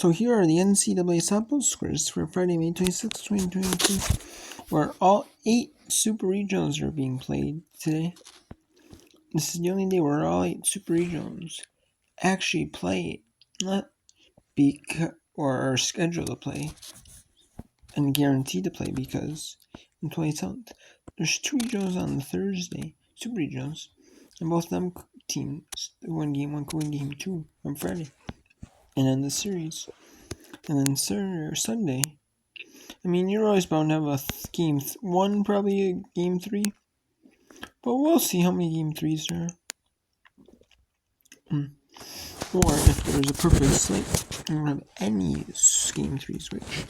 So here are the NCAA sample scores for Friday, May 26, 2022, where all 8 Super Regionals are being played today. This is the only day where all 8 Super Regionals actually play, not or are scheduled to play, and guaranteed to play, because on the 27th, there's 2 regionals on the Thursday, Super Regionals, and both of them teams, one game 1 could win game 2 on Friday, and then the series. And then Saturday or Sunday, I mean, you're always bound to have a game 1, probably a game 3. But we'll see how many game 3s there are. Or if there's a perfect slate, we don't have any game 3s, which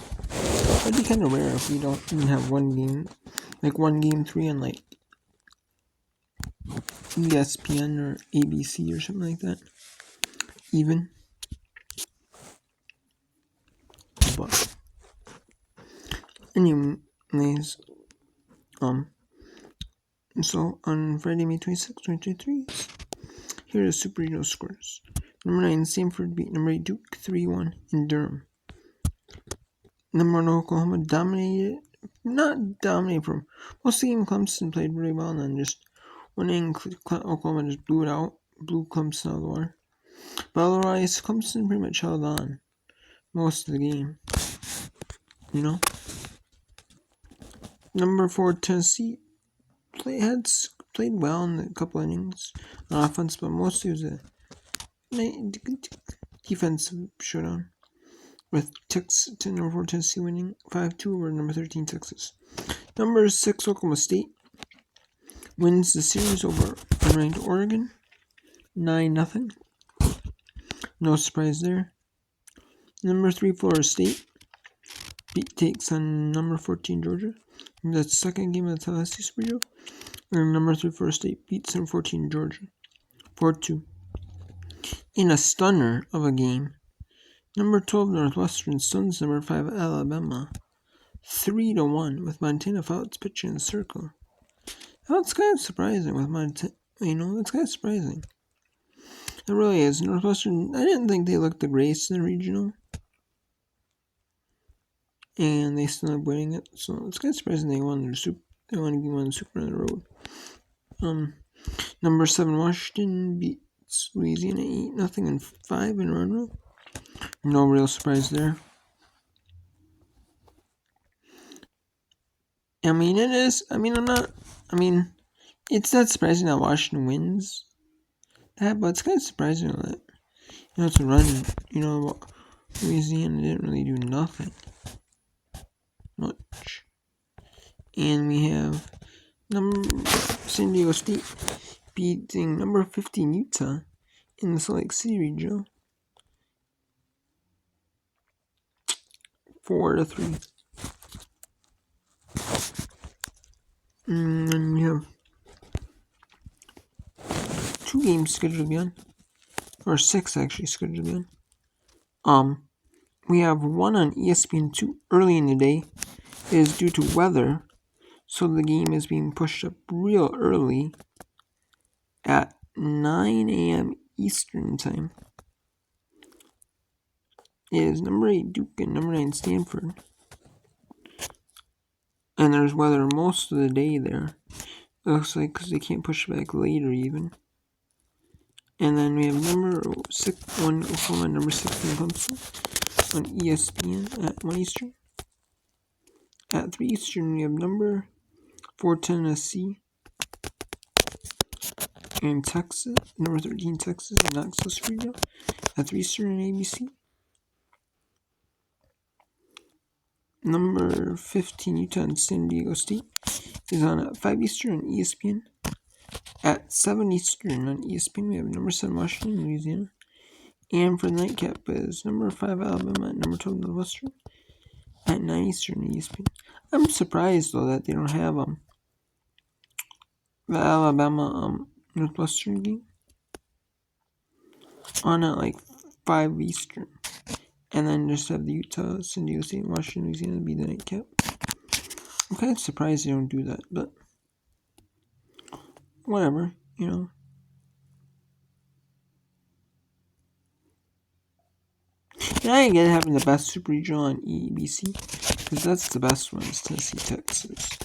would be kind of rare if we don't even have one game 3 on like ESPN or ABC or something like that. Even. But anyways, so on Friday, May 26, 2023, here are the Super Regional scores. Number 9, Stanford beat number 8, Duke 3-1 in Durham. Number 1, Oklahoma not dominated from most of the game. Clemson played really well, and then just winning, Oklahoma just blew Clemson out of the water. But otherwise, Clemson pretty much held on most of the game. Number 4, Tennessee played well in a couple innings on offense, but mostly it was a defensive showdown, with number 4 Tennessee winning 5-2 over number 13 Texas. Number 6 Oklahoma State wins the series over unranked Oregon 9-0. No surprise there. Number 3 Florida State takes on number 14 Georgia. That's the second game of the Tallahassee Super Bowl. And number 3 Florida State beats number 14 Georgia 4-2. In a stunner of a game, number 12 Northwestern stuns number 5 Alabama 3-1 with Montana Fouts pitching in the circle. That's kind of surprising with Montana. That's kind of surprising. It really is. Northwestern, I didn't think they looked the greatest in the regional, and they still ended up winning it. So it's kind of surprising they won the Super on the road. Number 7 Washington beats Louisiana 8-0 and 5 in Monroe. No real surprise there. It is. It's not surprising that Washington wins that, but it's kind of surprising that, it's a run. Louisiana didn't really do nothing much. And we have San Diego State beating number 15 Utah in the Salt Lake City regional 4-3. And then we have 2 games scheduled to be on, or 6 actually scheduled to be on. We have one on ESPN2 early in the day. It is due to weather, so the game is being pushed up real early at 9 a.m. Eastern time. It is number 8 Duke and number 9 Stanford. And there's weather most of the day there. It looks like, because they can't push it back later even. And then we have number 1 Oklahoma, number 16 Clemson on ESPN at 1 Eastern. At 3 Eastern, we have number 4 Tennessee and Texas, number 13 Texas and Knoxville Studio at 3 Eastern and ABC. Number 15 Utah and San Diego State is on at 5 Eastern on ESPN. At 7 Eastern on ESPN, we have number 7 Washington, Louisiana. And for the nightcap is number 5 Alabama and number 12 Northwestern at 9 Eastern on ESPN. I'm surprised, though, that they don't have the Alabama Northwestern game on at like 5 Eastern. And then just have the Utah, San Diego State, and Washington, Louisiana be the nightcap. I'm kind of surprised they don't do that, but whatever, And I get having the best super regional on EBC, because that's the best one, is Tennessee, Texas.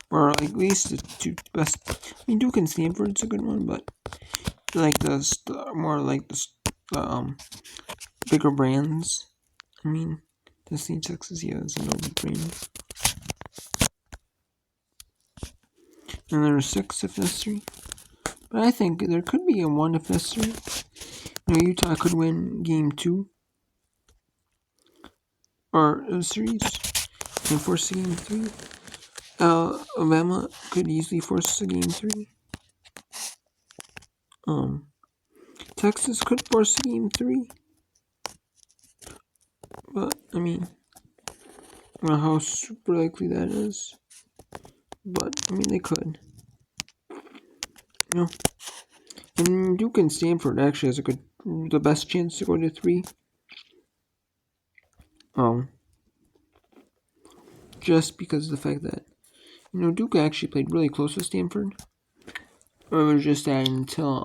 Or at least the two best. I mean, Duke and Stanford's a good one, but like more like the bigger brands. I mean, Tennessee, Texas, yeah, is a no brand. And there are 6 if necessary. But I think there could be a 1 if necessary. Utah could win game 2 or a series and force a game 3. Alabama could easily force a game 3. Texas could force a game 3. But I mean, I don't know how super likely that is. But I mean, they could. And Duke and Stanford actually has the best chance to go to 3. Just because of the fact that Duke actually played really close with Stanford. It was just that until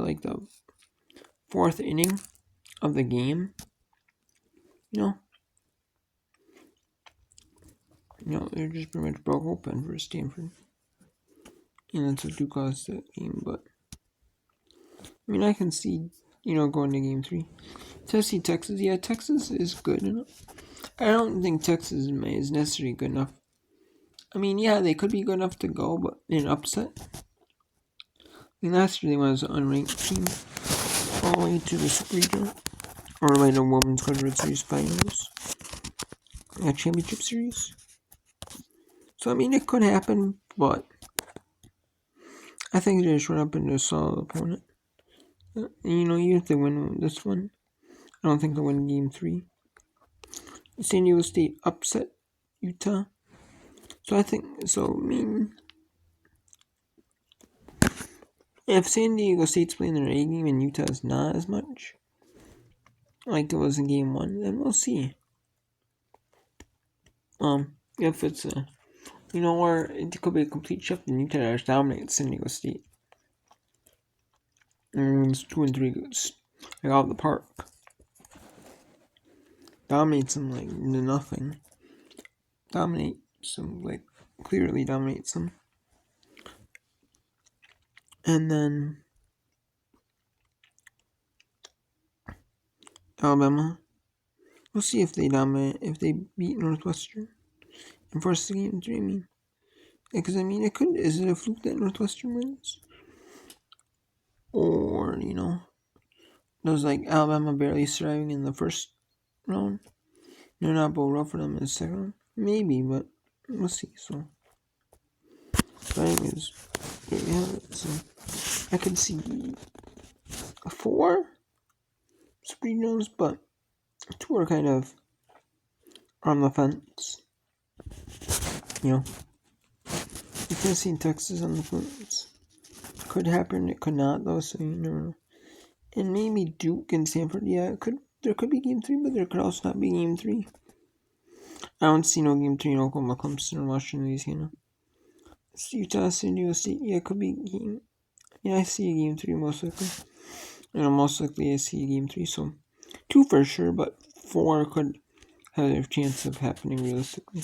like the 4th inning of the game. They just pretty much broke open for Stanford. And that's what Duke lost that game, but I mean, I can see, going to game 3. Tennessee, Texas, yeah, Texas is good enough. I don't think Texas is necessarily good enough. I mean, yeah, they could be good enough to go, but in upset. I mean, last year they was an unranked team all the way to the Super Regional, or like the Women's Graduate Series Finals, a championship series. So I mean, it could happen, but I think they just run up into a solid opponent. Even if they win this one, I don't think they'll win game 3. San Diego State upset Utah. So I mean, if San Diego State's playing their A game and Utah's not as much, like it was in game 1, then we'll see. If it's or it could be a complete shift and Utah just dominates San Diego State. And it's 2 and 3 goes like out of the park. Dominates them like nothing. Clearly dominates them. And then Alabama. We'll see if they beat Northwestern and force the game 3. I mean, because is it a fluke that Northwestern wins? Or, does like Alabama barely surviving in the first round? Not bowl rough for them in the second round? Maybe, but we'll see. So, but anyways, there we have it. So, I could see 4 Super Regionals, but 2 are kind of on the fence. Tennessee and Texas on the fence. Could happen, it could not, though, so you never know. And maybe Duke and Stanford, yeah, there could be game 3, but there could also not be game 3. I don't see no game 3 in Oklahoma, Clemson, or Washington, Louisiana. Utah, San Diego State, yeah, could be game. Yeah, I see a game 3 most likely. And most likely I see a game 3, so 2 for sure, but 4 could have a chance of happening realistically.